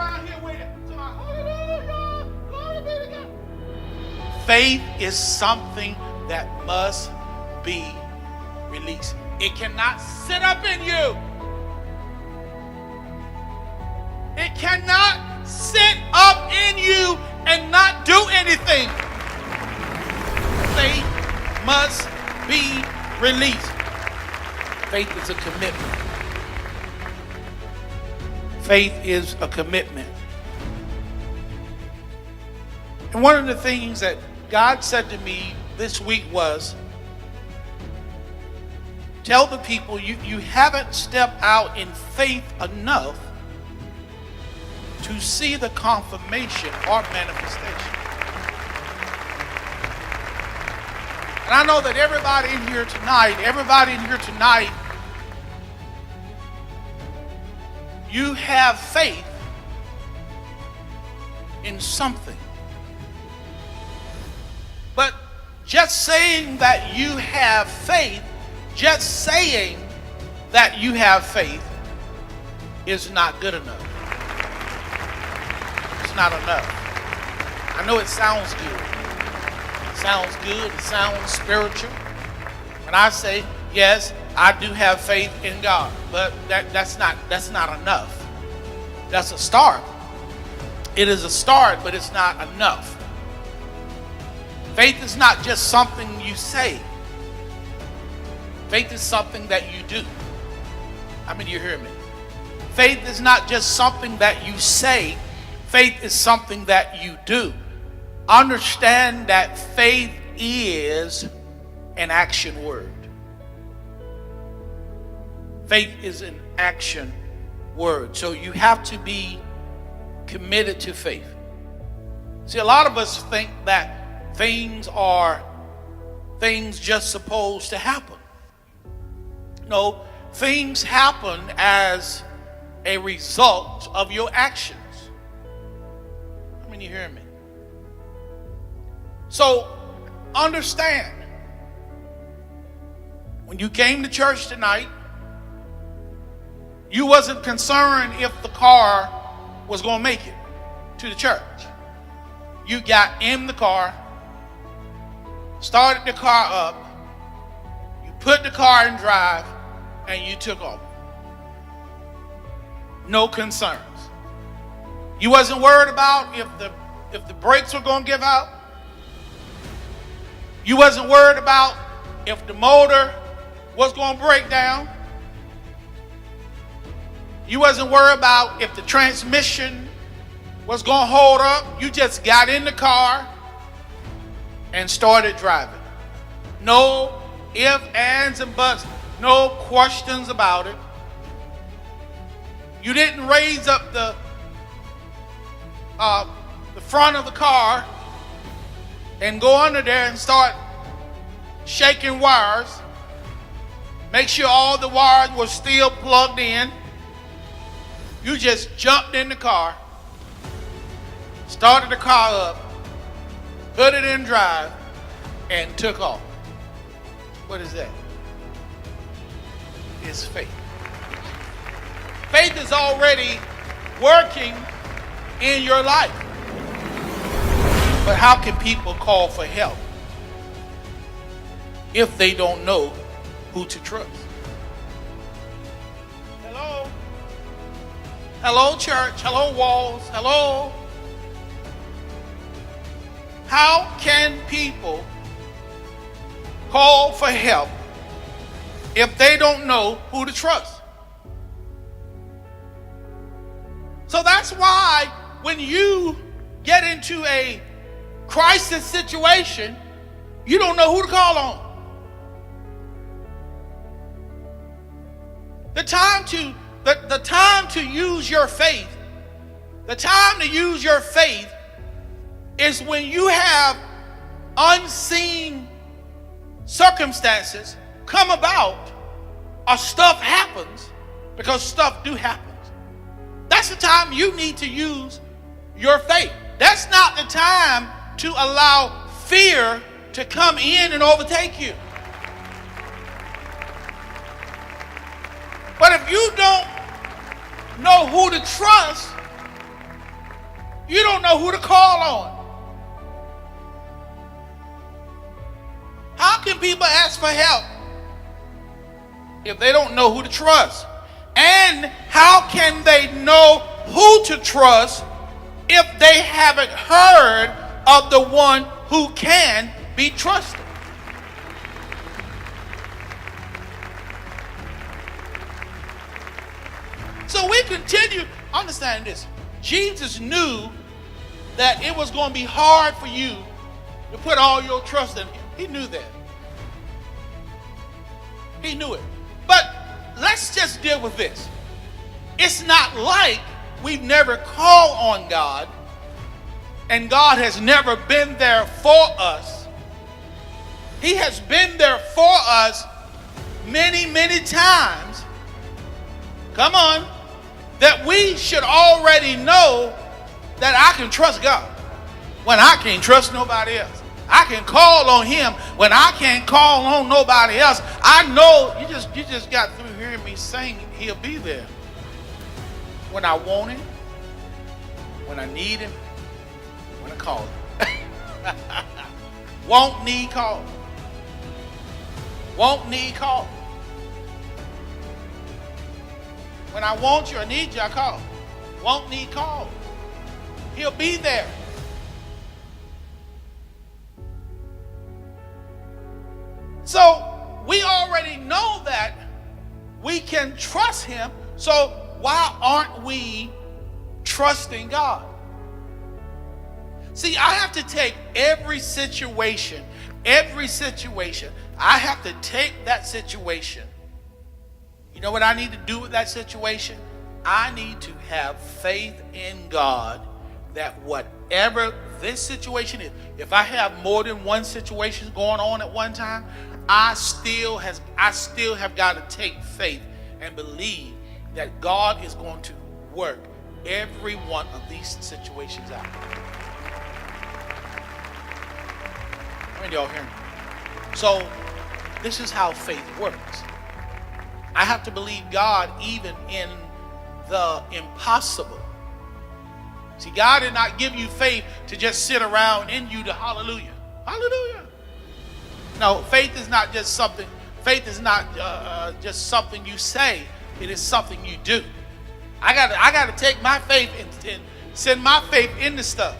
around here with it. So like, hallelujah, glory be to God. Faith is something that must be released. It cannot sit up in you. It cannot sit up in you and not do anything. Faith must be released. Faith is a commitment. Faith is a commitment. And one of the things that God said to me this week was, tell the people you haven't stepped out in faith enough to see the confirmation or manifestation. And I know that everybody in here tonight, you have faith in something. But just saying that you have faith, just saying that you have faith is not good enough. It's not enough. I know it sounds good. It sounds good. It sounds spiritual. When I say, yes, I do have faith in God, but that's not enough. That's a start. It is a start, but it's not enough. Faith is not just something you say. Faith is something that you do. How many of you hear me? Faith is not just something that you say. Faith is something that you do. Understand that faith is an action word. Faith is an action word. So you have to be committed to faith. See, a lot of us think that things just supposed to happen. No, things happen as a result of your actions. I mean, you hear me? So, understand, when you came to church tonight, you wasn't concerned if the car was going to make it to the church. You got in the car, started the car up, you put the car in drive, and you took off. No concerns. You wasn't worried about if the brakes were going to give out. You wasn't worried about if the motor was going to break down. You wasn't worried about if the transmission was going to hold up. You just got in the car and started driving. No ifs, ands, and buts. No questions about it. You didn't raise up the front of the car and go under there and start shaking wires. Make sure all the wires were still plugged in. You just jumped in the car, started the car up, put it in drive, and took off. What is that? It's faith. Faith is already working in your life. But how can people call for help if they don't know who to trust? Hello? Hello, church. Hello, walls. Hello? How can people call for help if they don't know who to trust? So that's why when you get into a crisis situation, you don't know who to call on. The time to use your faith, the time to use your faith is when you have unseen circumstances come about or stuff happens, because stuff do happen. That's the time you need to use your faith. That's not the time to allow fear to come in and overtake you. But if you don't know who to trust, You don't know who to call on. How can people ask for help if they don't know who to trust? And how can they know who to trust if they haven't heard of the one who can be trusted? So we continue. Understand this. Jesus knew that it was going to be hard for you to put all your trust in him. He knew that. He knew it. But let's just deal with this. It's not like we've never called on God and God has never been there for us. He has been there for us many, many times. Come on. That we should already know that I can trust God when I can't trust nobody else. I can call on him when I can't call on nobody else. I know you just got through hearing me sing, he'll be there. When I want him, when I need him, when I call him. Won't need call. Won't need call. When I want you, I need you, I call. Won't need call. He'll be there. So we already know that we can trust him. So why aren't we trusting God? See, I have to take every situation, I have to take that situation. You know what I need to do with that situation? I need to have faith in God that whatever this situation is, if I have more than one situation going on at one time, I still have got to take faith and believe that God is going to work every one of these situations out. How many of y'all hear me? So this is how faith works. I have to believe God even in the impossible. See, God did not give you faith to just sit around in you to hallelujah. Hallelujah. No, faith is not just something. Faith is not just something you say. It is something you do. I got to take my faith and send my faith into stuff.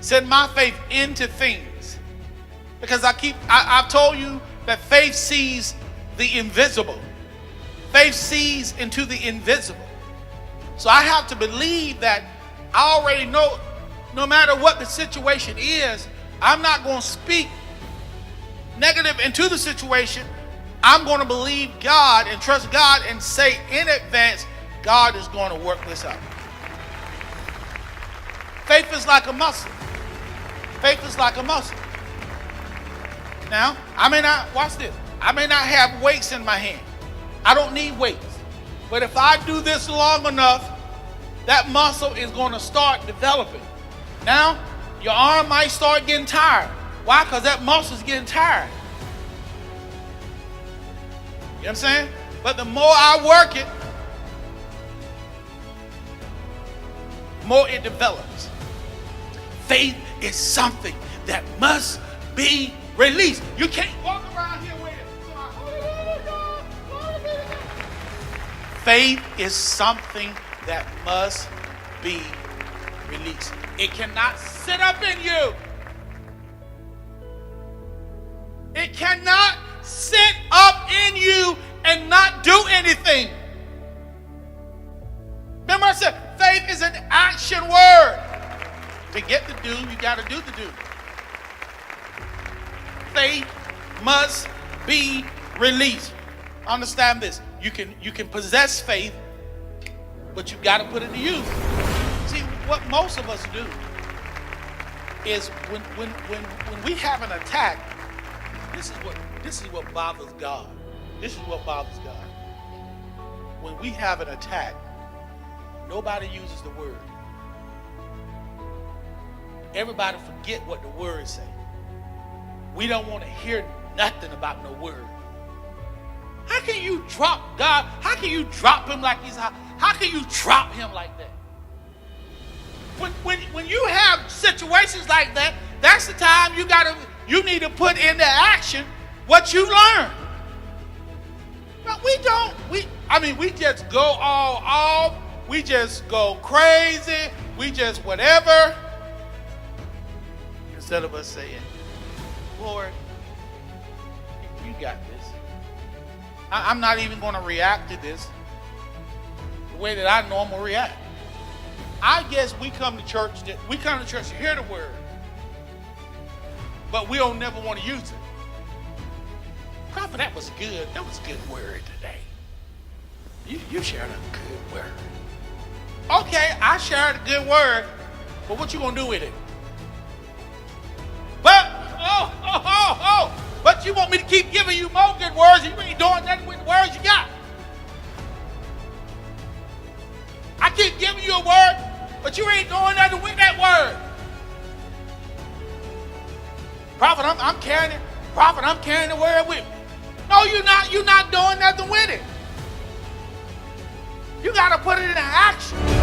Send my faith into things. Because I've told you that faith sees the invisible. Faith sees into the invisible. So I have to believe that I already know no matter what the situation is, I'm not going to speak negative into the situation. I'm going to believe God and trust God and say in advance, God is going to work this out. Faith is like a muscle. Faith is like a muscle. Now, I may not, watch this, I may not have weights in my hand. I don't need weights. But if I do this long enough, that muscle is going to start developing. Now, your arm might start getting tired. Why? Because that muscle is getting tired. You know what I'm saying? But the more I work it, the more it develops. Faith is something that must be released. You can't walk around here with it. Faith is something that must be released. It cannot sit up in you. It cannot sit up in you and not do anything. Remember I said, faith is an action word. To get the do, you got to do the do. Faith must be released. Understand this. You can possess faith, but you got to put it to use. See, what most of us do is when we have an attack, this is what bothers God. This is what bothers God. When we have an attack, nobody uses the word. Everybody forget what the words say. We don't want to hear nothing about no word. How can you drop God? How can you drop him like he's hot? How can you drop him like that? When you situations like that, that's the time you need to put into action what you learned. But we just go all off. We just go crazy. We just whatever. Instead of us saying, Lord, you got this. I'm not even going to react to this the way that I normally react. I guess we come to church to hear the word, but we don't never want to use it. Prophet, that was good. That was a good word today. You shared a good word. Okay, I shared a good word, but what you gonna do with it? But but you want me to keep giving you more good words, and you ain't doing nothing with the words you got. I keep giving you a word, but you ain't doing nothing with that word. Prophet, I'm carrying it. Prophet, I'm carrying the word with me. No, you're not. You're not doing nothing with it. You got to put it into action.